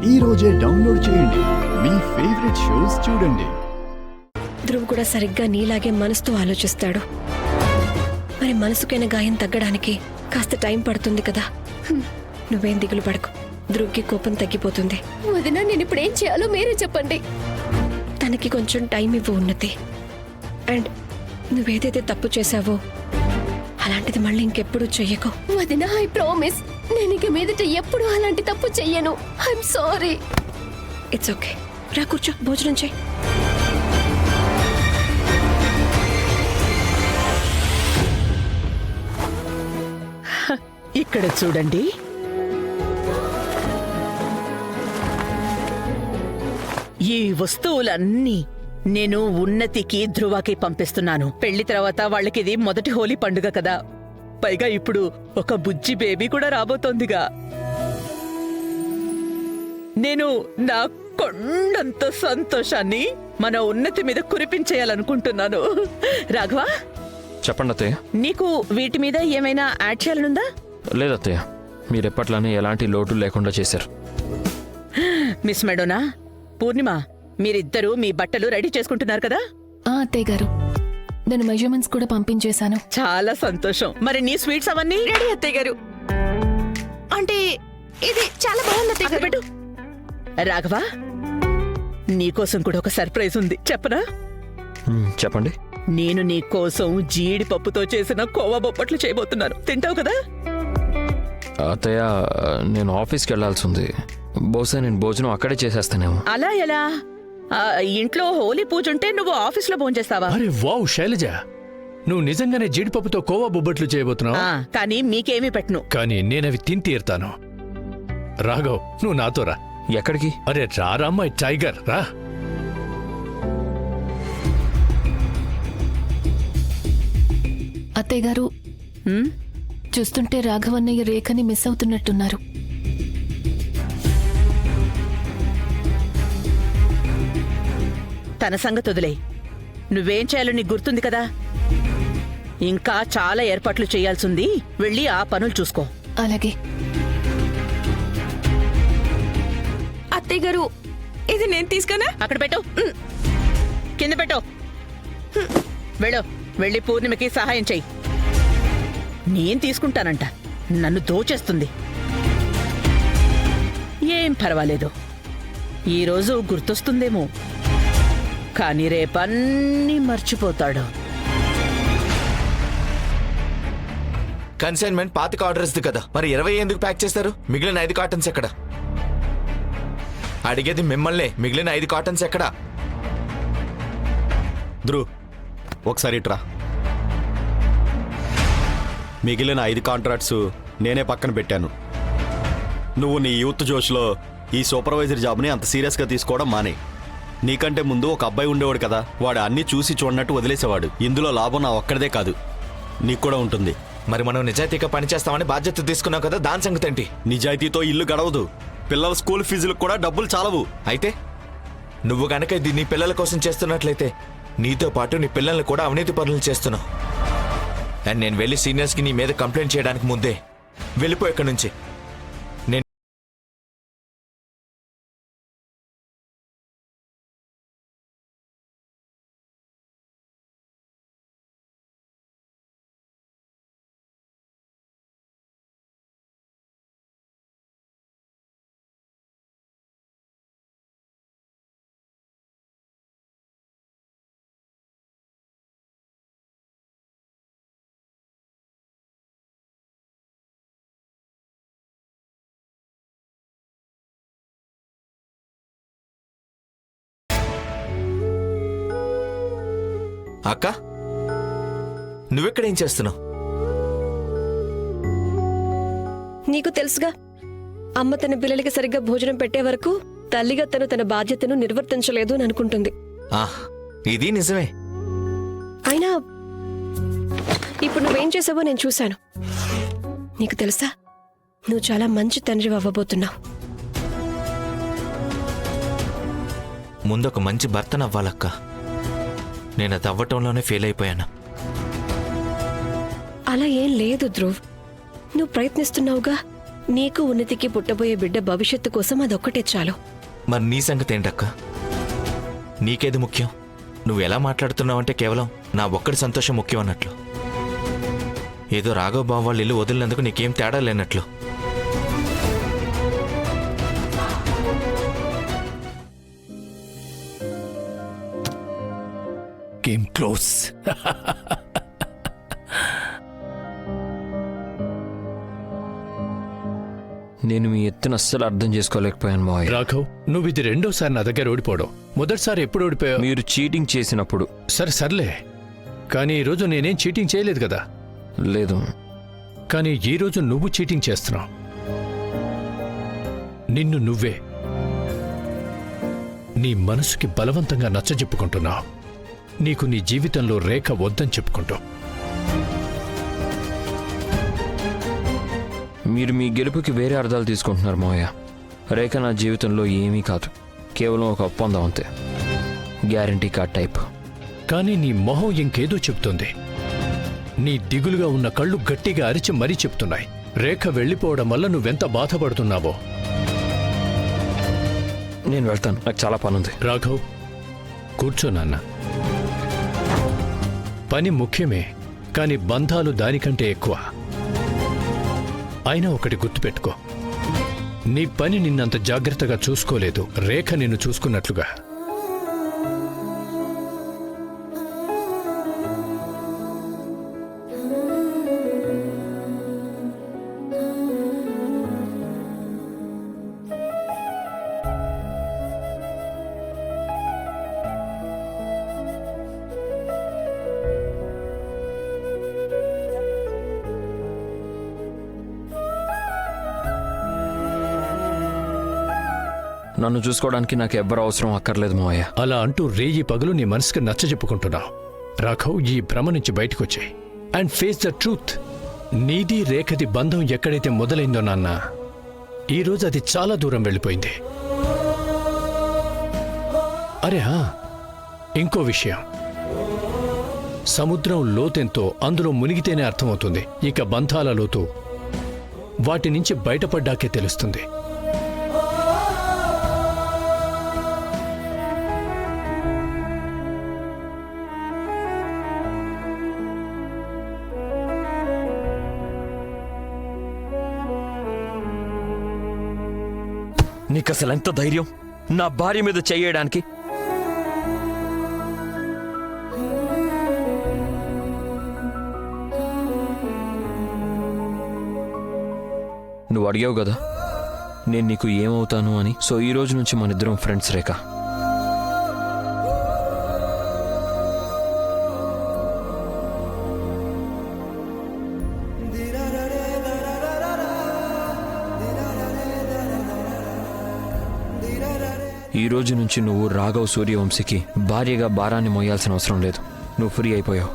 ఈ రోజే డౌన్లోడ్ చేయండి. మీ ఫేవరెట్ షోస్ చూడండి. ధ్రువ్ కూడా సరిగ్గా నీలాగే మనసుతో ఆలోచిస్తాడు. మరి మనసుకైన గాయం తగ్గడానికి కాస్త టైం పడుతుంది కదా. నువ్వేం దిగులు పడకు, ధ్రువ్కి కోపం తగ్గిపోతుంది. వదినా, నేను ఇప్పుడు ఏం చేయాలో మీరే చెప్పండి. తనకి కొంచెం టైం ఇవ్వు ఉన్నతి. అండ్ నువ్వేదైతే తప్పు చేశావో అలాంటిది మళ్ళీ ఇంకెప్పుడు చెయ్యకు. వదినా, ఐ ప్రామిస్, నేను ఇక మీదట ఎప్పుడు అలాంటి తప్పు చెయ్యను. I'm sorry. ఇట్స్ ఓకే, రా కూర్చో, భోజనం చేయి. ఇక్కడ చూడండి, ఈ వస్తువులన్నీ నేను ఉన్నతికి ధ్రువకి పంపిస్తున్నాను. పెళ్లి తర్వాత వాళ్ళకిది మొదటి హోలీ పండుగ కదా. పైగా ఇప్పుడు ఒక బుజ్జి బేబీ కూడా రాబోతోందిగా. నేను నా కొండంత సంతోషాన్ని మన ఉన్నతి మీద కురిపించేయాలనుకుంటున్నాను. రాఘవ, చెప్పండి అత్తయ్య. నీకు వీటి మీద ఏమైనా యాడ్ చేయాలనుందా? లేదత్తయ్య, మీరెప్పట్లానే ఎలాంటి లోటు లేకుండా చేశారు. మిస్ మెడోనా, పూర్ణిమ, మీరిద్దరూ మీ బట్టలు రెడీ చేసుకుంటున్నారు కదా? అత్తయ్య గారు, నేను మెజర్మెంట్స్ కూడా పంపించేశాను. చాలా సంతోషం. మరి నీ స్వీట్స్ అవన్నీ రెడీ అత్తయ్య గారు. అంటే ఇది చాలా బాగుంది అత్తయ్య అక్కడ గారు. పెట్టు. రాఘవ, నీకోసం కూడా ఒక సర్ప్రైజ్ ఉంది, చెప్పనా? చెప్పండి. నేను నీ కోసం జీడిపప్పుతో చేసిన కోవా బొప్పట్లు చేయబోతున్నాను. తింటావు కదా? అత్తయ్య, నేను ఆఫీస్కి వెళ్లాల్సి ఉంది. బహుశా నేను భోజనం అక్కడే చేసేస్తానేమో. అలా ఎలా? ఇంట్లో హోలీ పూజ ఉంటే నువ్వు ఆఫీస్లో భోంచేస్తావా? అరే వావ్ శైలజ, నువ్వు నిజంగానే జీడిపప్పుతో కోవా బొబ్బట్లు చేయబోతున్నావు. కానీ మీకేమీ పెట్టను. కానీ నేనవి తిని తీరుతాను. రాఘవ్, నువ్వు నాతో రా. ఎక్కడికి? అరే రారా మై టైగర్, రా. అత్తయ్య గారు, చూస్తుంటే రాఘవన్నయ్య రేఖని మిస్ అవుతున్నట్టున్నారు. తన సంగతి వదిలే. నువ్వేం చేయాలో నీకు గుర్తుంది కదా. ఇంకా చాలా ఏర్పాట్లు చేయాల్సింది. వెళ్ళి ఆ పనులు చూసుకో. అలాగే. అత్తయ్య గారు, ఇది నేను తీసుకున్నా. అక్కడ పెట్టు, కింద పెట్టు. వెళ్ళు, వెళ్ళి పూర్ణిమకి సహాయం చెయ్యి. నేను తీసుకుంటానంట, నన్ను దోచేస్తుంది. ఏం పర్వాలేదు, ఈరోజు గుర్తొస్తుందేమో, కానీ రేపన్నీ మర్చిపోతాడు. కన్సైన్మెంట్ పాతిక ఆర్డర్స్ కదా, మరి 20 ఎందుకు ప్యాక్ చేస్తారు? మిగిలిన 5 కాటన్స్ ఎక్కడ? అడిగేది మిమ్మల్నే, మిగిలిన 5 కాటన్స్ ఎక్కడ? ధ్రువ్, ఒకసారి ఇట్రా. మిగిలిన 5 కాంట్రాక్ట్స్ నేనే పక్కన పెట్టాను. నువ్వు నీ యూత్ జోష్లో ఈ సూపర్వైజర్ జాబ్ని అంత సీరియస్గా తీసుకోవడం మానే. నీకంటే ముందు ఒక అబ్బాయి ఉండేవాడు కదా, వాడు అన్నీ చూసి చూడనట్టు వదిలేసేవాడు. ఇందులో లాభం నా ఒక్కడిదే కాదు, నీకు కూడా ఉంటుంది. మరి మనం నిజాయితీగా పనిచేస్తామని బాధ్యత తీసుకున్నావు కదా, దాని సంగతి ఏంటి? నిజాయితీతో ఇల్లు గడవదు, పిల్లల స్కూల్ ఫీజులకు కూడా డబ్బులు చాలవు. అయితే నువ్వు గనక ఇది నీ పిల్లల కోసం చేస్తున్నట్లయితే నీతో పాటు నీ పిల్లల్ని కూడా అవినీతి పనులు చేస్తున్నావు. అండ్ నేను వెళ్ళి సీనియర్స్కి నీ మీద కంప్లైంట్ చేయడానికి ముందే వెళ్ళిపో ఇక్కడి నుంచి. నేను అక్క, నువ్వెక్కడేం చేస్తున్నావు? నీకు తెలుసుగా, అమ్మ తన పిల్లలకి సరిగ్గా భోజనం పెట్టే వరకు తల్లిగా తను తన బాధ్యతను నిర్వర్తించలేదు అని అనుకుంటుంది. ఇది నిజమే. అయినా ఇప్పుడు నువ్వేం చేసావో నేను చూశాను. నీకు తెలుసా, నువ్వు చాలా మంచి తండ్రి అవ్వబోతున్నావు. ముందొక మంచి భర్తనవ్వాలక్క. నేను అది అవ్వటంలోనే ఫెయిల్ అయిపోయాను. అలా ఏం లేదు ధ్రువ్, నువ్వు ప్రయత్నిస్తున్నావుగా. నీకు ఉన్నతికి పుట్టబోయే బిడ్డ భవిష్యత్తు కోసం అదొక్కటే చాలు. మరి నీ సంగతి ఏంటక్క? నీకేది ముఖ్యం? నువ్వు ఎలా మాట్లాడుతున్నావంటే కేవలం నా ఒక్కడి సంతోషం ముఖ్యం అన్నట్లు. ఏదో రాఘవ్ బావ వాళ్ళు ఇల్లు వదిలినందుకు నీకేం తేడా లేనట్లు. Game close. నేను మీ ఎత్తున అస్సలు అర్థం చేసుకోలేకపోయాను మావయ్య. రాఘవ్, నువ్వు ఇది రెండోసారి నా దగ్గర ఓడిపోవడం. మొదటిసారి ఎప్పుడు ఓడిపోయావు? మీరు చీటింగ్ చేసినప్పుడు. సర్లే, కానీ ఈరోజు నేనేం చీటింగ్ చేయలేదు కదా. లేదు, కానీ ఈరోజు నువ్వు చీటింగ్ చేస్తున్నావు. నిన్ను నువ్వే నీ మనసుకి బలవంతంగా నచ్చజెప్పుకుంటున్నావు. నీకు నీ జీవితంలో రేఖ వద్దని చెప్పుకుంటావు. మీరు మీ గెలుపుకి వేరే అర్థాలు తీసుకుంటున్నారు మావయ్య. రేఖ నా జీవితంలో ఏమీ కాదు, కేవలం ఒక ఒప్పందం అంతే. Guarantee card type. కానీ నీ మొహం ఇంకేదో చెప్తుంది. నీ దిగులుగా ఉన్న కళ్ళు గట్టిగా అరిచి మరీ చెప్తున్నాయి. రేఖ వెళ్ళిపోవడం వల్ల నువ్వెంత బాధపడుతున్నావో. నేను వెళ్తాను, నాకు చాలా పనుంది. రాఘవ్, కూర్చో నాన్న. పని ముఖ్యమే, కాని బంధాలు దానికంటే ఎక్కువ. అయినా ఒకటి గుర్తుపెట్టుకో, నీ పని నిన్నంత జాగ్రత్తగా చూసుకోలేదు, రేఖ నిన్ను చూసుకున్నట్లుగా. నన్ను చూసుకోవడానికి నాకు ఎవ్వరు అవసరం అక్కర్లేదు మావయ్య. అలా అంటూ రేయి పగలు నీ మనసుకి నచ్చజెప్పుకుంటున్నావు. రాఘవ్, ఈ భ్రమ నుంచి బయటకొచ్చాయి అండ్ ఫేస్ ద ట్రూత్. నీది రేఖది బంధం ఎక్కడైతే మొదలైందో నాన్న, ఈరోజు అది చాలా దూరం వెళ్ళిపోయింది. అరే ఇంకో విషయం, సముద్రం లోతెంతో అందులో మునిగితేనే అర్థమవుతుంది. ఇక బంధాల లోతు వాటి నుంచి బయటపడ్డాకే తెలుస్తుంది. నీకు అసలు ఎంత ధైర్యం నా భార్య మీద చెయ్యడానికి? నువ్వు అడిగావు కదా నేను నీకు ఏమవుతాను అని. సో ఈ రోజు నుంచి మన ఇద్దరం ఫ్రెండ్స్ రేఖ. ఈ రోజు నుంచి నువ్వు రాఘవ్ సూర్యవంశీకి భార్యగా భారాన్ని మోయాల్సిన అవసరం లేదు. నువ్వు ఫ్రీ అయిపోయావు.